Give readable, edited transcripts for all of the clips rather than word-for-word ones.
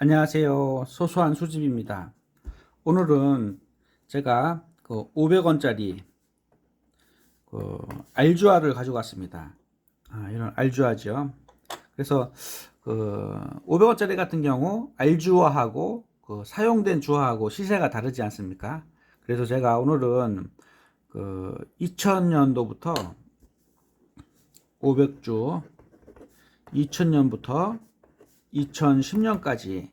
안녕하세요. 소소한 수집입니다. 오늘은 제가 500원짜리 알주아를 가지고 왔습니다. 이런 알주아죠. 그래서 500원짜리 같은 경우 알주아하고 사용된 주화하고 시세가 다르지 않습니까? 그래서 제가 오늘은 2000년도부터 500주, 2000년부터 2010년까지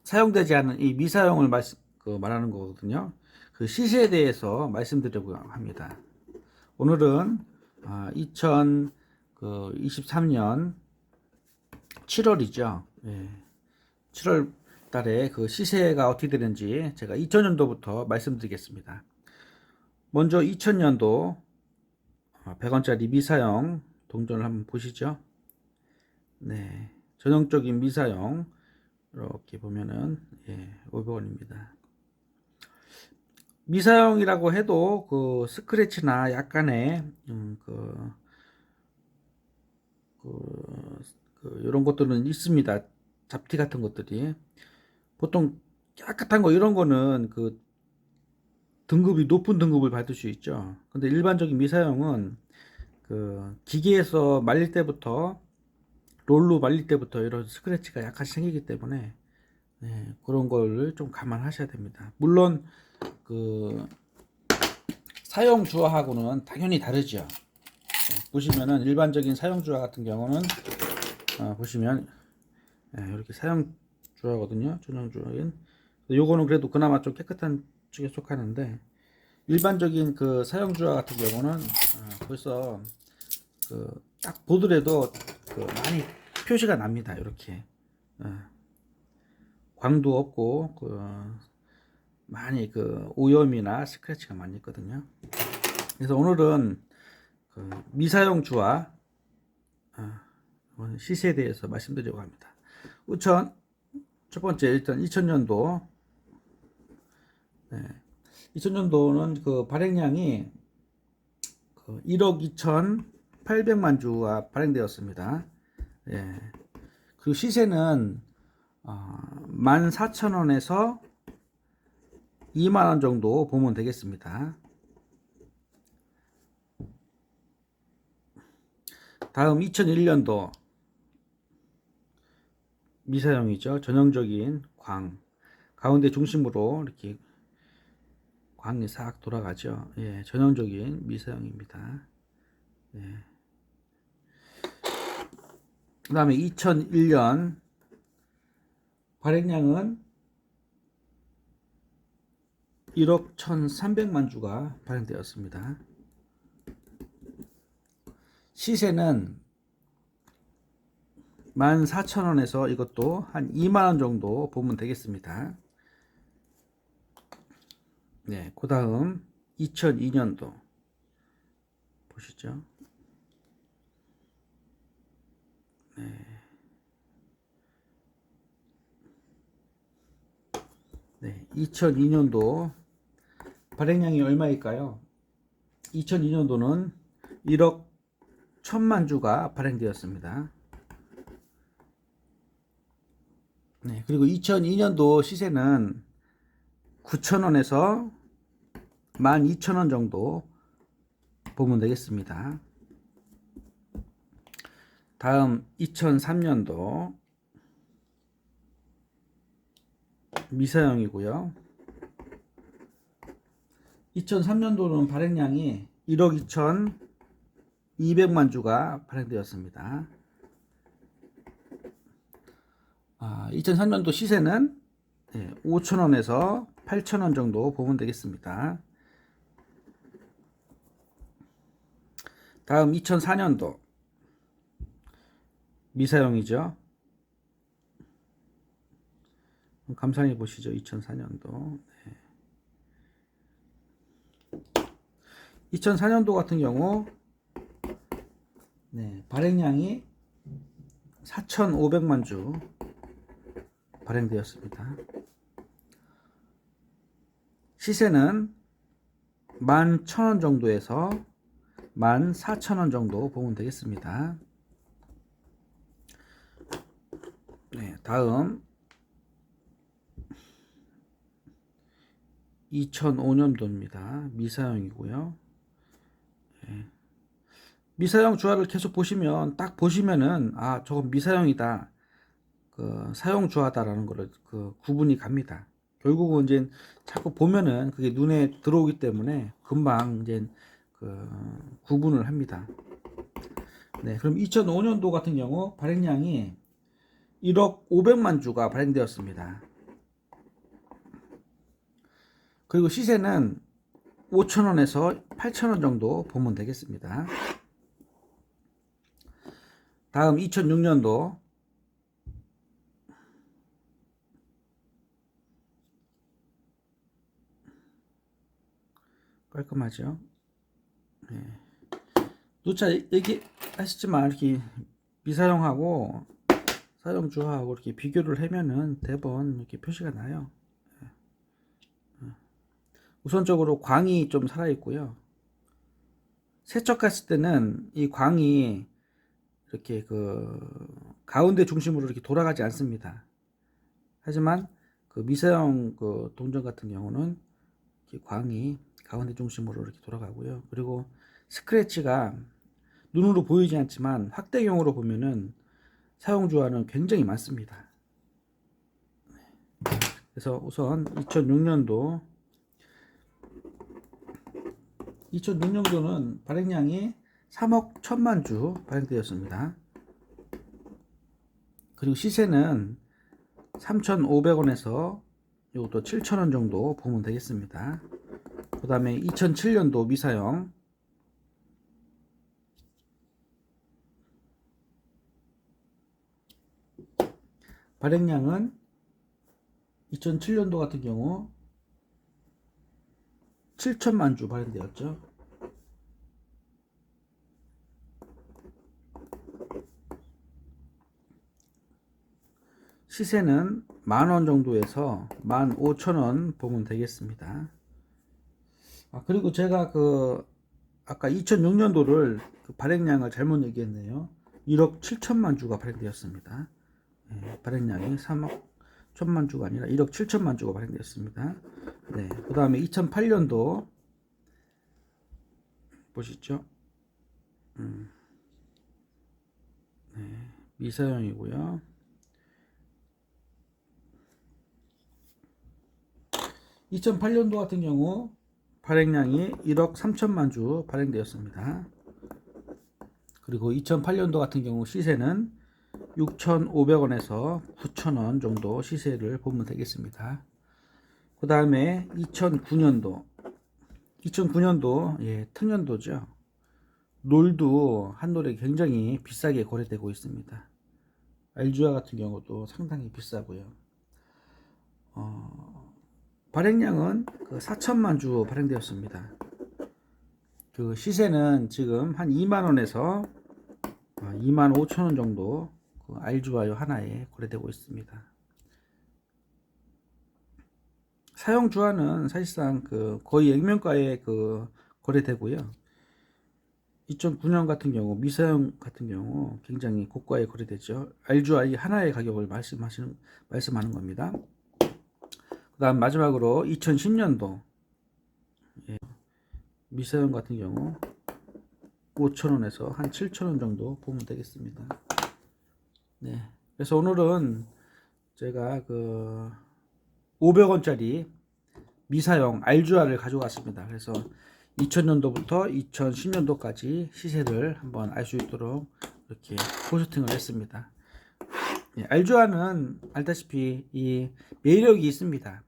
사용되지 않은 이 미사용을 말하는 거거든요. 그 시세에 대해서 말씀드리려고 합니다. 오늘은 2023년 7월이죠. 예. 7월 달에 그 시세가 어떻게 되는지 제가 2000년도부터 말씀드리겠습니다. 먼저 2000년도 100원짜리 미사용 동전을 한번 보시죠. 네, 전형적인 미사용 이렇게 보면은 500원입니다. 미사용이라고 해도 스크래치나 약간의 이런 것들은 있습니다. 잡티 같은 것들이 보통 깨끗한 거 이런 거는 등급이 높은 등급을 받을 수 있죠. 근데 일반적인 미사용은 기계에서 말릴 때부터 롤로 말릴 때부터 이런 스크래치가 약간씩 생기기 때문에 그런 걸 좀 감안하셔야 됩니다. 물론 사용 주화하고는 당연히 다르죠. 보시면은 일반적인 사용 주화 같은 경우는 보시면 이렇게 사용 주화거든요. 전용 주화인. 요거는 그래도 그나마 좀 깨끗한 쪽에 속하는데 일반적인 사용 주화 같은 경우는 벌써 딱 보더라도 많이 표시가 납니다. 이렇게 광도 없고 많이 오염이나 스크래치가 많이 있거든요. 그래서 오늘은 미사용 주화 시세에 대해서 말씀드리려고 합니다. 우선 첫 번째 일단 2000년도 2000년도는 발행량이 1억 2,800만 주가 발행되었습니다. 그 시세는 14,000원에서 2만원 정도 보면 되겠습니다. 다음 2001년도 미사용이죠. 전형적인 가운데 중심으로 이렇게 광이 싹 돌아가죠. 전형적인 미사용입니다. 그 다음에 2001년 발행량은 1억 1,300만 주가 발행되었습니다. 시세는 14,000원에서 이것도 한 2만원 정도 보면 되겠습니다. 그 다음 2002년도 보시죠. 2002년도 발행량이 얼마일까요? 2002년도는 1억 1,000만 주가 발행되었습니다. 그리고 2002년도 시세는 9,000원에서 12,000원 정도 보면 되겠습니다. 다음 2003년도 미사용이고요. 2003년도는 발행량이 1억 2,200만 주가 발행되었습니다. 2003년도 시세는 5,000원에서 8,000원 정도 보면 되겠습니다. 다음 2004년도 미사용이죠. 감상해 보시죠. 2004년도 2004년도 같은 경우 발행량이 4,500만 주 발행되었습니다. 시세는 11,000원 정도에서 14,000원 정도 보면 되겠습니다. 네, 다음 2005년도입니다. 미사용이고요. 네. 미사용 주화를 계속 보시면 딱 보시면은 아 저건 미사용이다, 그 사용 주화다라는 거를 그 구분이 갑니다. 결국은 이제 자꾸 보면은 그게 눈에 들어오기 때문에 금방 이제 그 구분을 합니다. 네, 그럼 2005년도 같은 경우 발행량이 1억 500만 주가 발행되었습니다. 그리고 시세는 5,000원에서 8,000원 정도 보면 되겠습니다. 다음 2006년도 깔끔하죠. 네. 누차 얘기하시지만 이렇게 미사용하고 사용주하고 이렇게 비교를 하면은 대번 이렇게 표시가 나요. 우선적으로 광이 좀 살아 있고요. 세척했을 때는 이 광이 이렇게 그 가운데 중심으로 이렇게 돌아가지 않습니다. 하지만 그 미사용 그 동전 같은 경우는 이렇게 광이 가운데 중심으로 이렇게 돌아가고요. 그리고 스크래치가 눈으로 보이지 않지만 확대경으로 보면은 사용주와는 굉장히 많습니다. 그래서 우선 2006년도는 발행량이 3억 1천만 주 발행되었습니다. 그리고 시세는 3,500원에서 이것도 7,000원 정도 보면 되겠습니다. 그 다음에 2007년도 미사용 발행량은 2007년도 같은 경우 7천만 주 발행되었죠. 시세는 10,000원 정도에서 15,000원 보면 되겠습니다. 그리고 제가 그 아까 2006년도를 그 발행량을 잘못 얘기했네요. 1억 7천만 주가 발행되었습니다. 네, 발행량이 3억 1천만 주가 아니라 1억 7천만 주가 발행되었습니다. 네, 그 다음에 2008년도 보시죠. 네, 미사용이고요. 2008년도 같은 경우 발행량이 1억 3천만 주 발행되었습니다. 그리고 2008년도 같은 경우 시세는 6,500원에서 9,000원 정도 시세를 보면 되겠습니다. 그 다음에 2009년도 예, 특년도죠. 롤도 한 노래 굉장히 비싸게 거래되고 있습니다. 알주아 같은 경우도 상당히 비싸고요. 발행량은 그 4천만 주 발행되었습니다. 그 시세는 지금 한 2만원에서 2만 5천원 정도 그 알주아요 하나에 거래되고 있습니다. 사용 주화는 사실상 그 거의 액면가에 그 거래되고요. 2009년 같은 경우 미사용 같은 경우 굉장히 고가에 거래되죠. 알주아이 하나의 가격을 말씀하는 겁니다. 그 다음 마지막으로 2010년도 미사용 같은 경우 5,000원에서 한 7,000원 정도 보면 되겠습니다. 네. 그래서 오늘은 제가 그 500원짜리 미사용 알주아를 가져왔습니다. 그래서 2000년도부터 2010년도까지 시세를 한번 알 수 있도록 이렇게 포스팅을 했습니다. 네, 알주아는 알다시피 이 매력이 있습니다.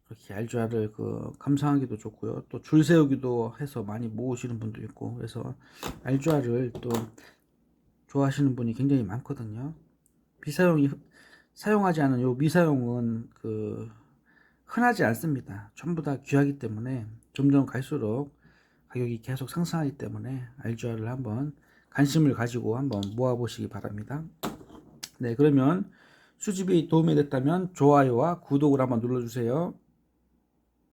이렇게 알주아를 그 감상하기도 좋고요. 또 줄 세우기도 해서 많이 모으시는 분도 있고, 그래서 알주아를 또 좋아하시는 분이 굉장히 많거든요. 비사용이 사용하지 않은 요 미사용은 그 흔하지 않습니다. 전부 다 귀하기 때문에 점점 갈수록 가격이 계속 상승하기 때문에 알주아를 한번 관심을 가지고 한번 모아 보시기 바랍니다. 네, 그러면 수집이 도움이 됐다면 좋아요와 구독을 한번 눌러주세요.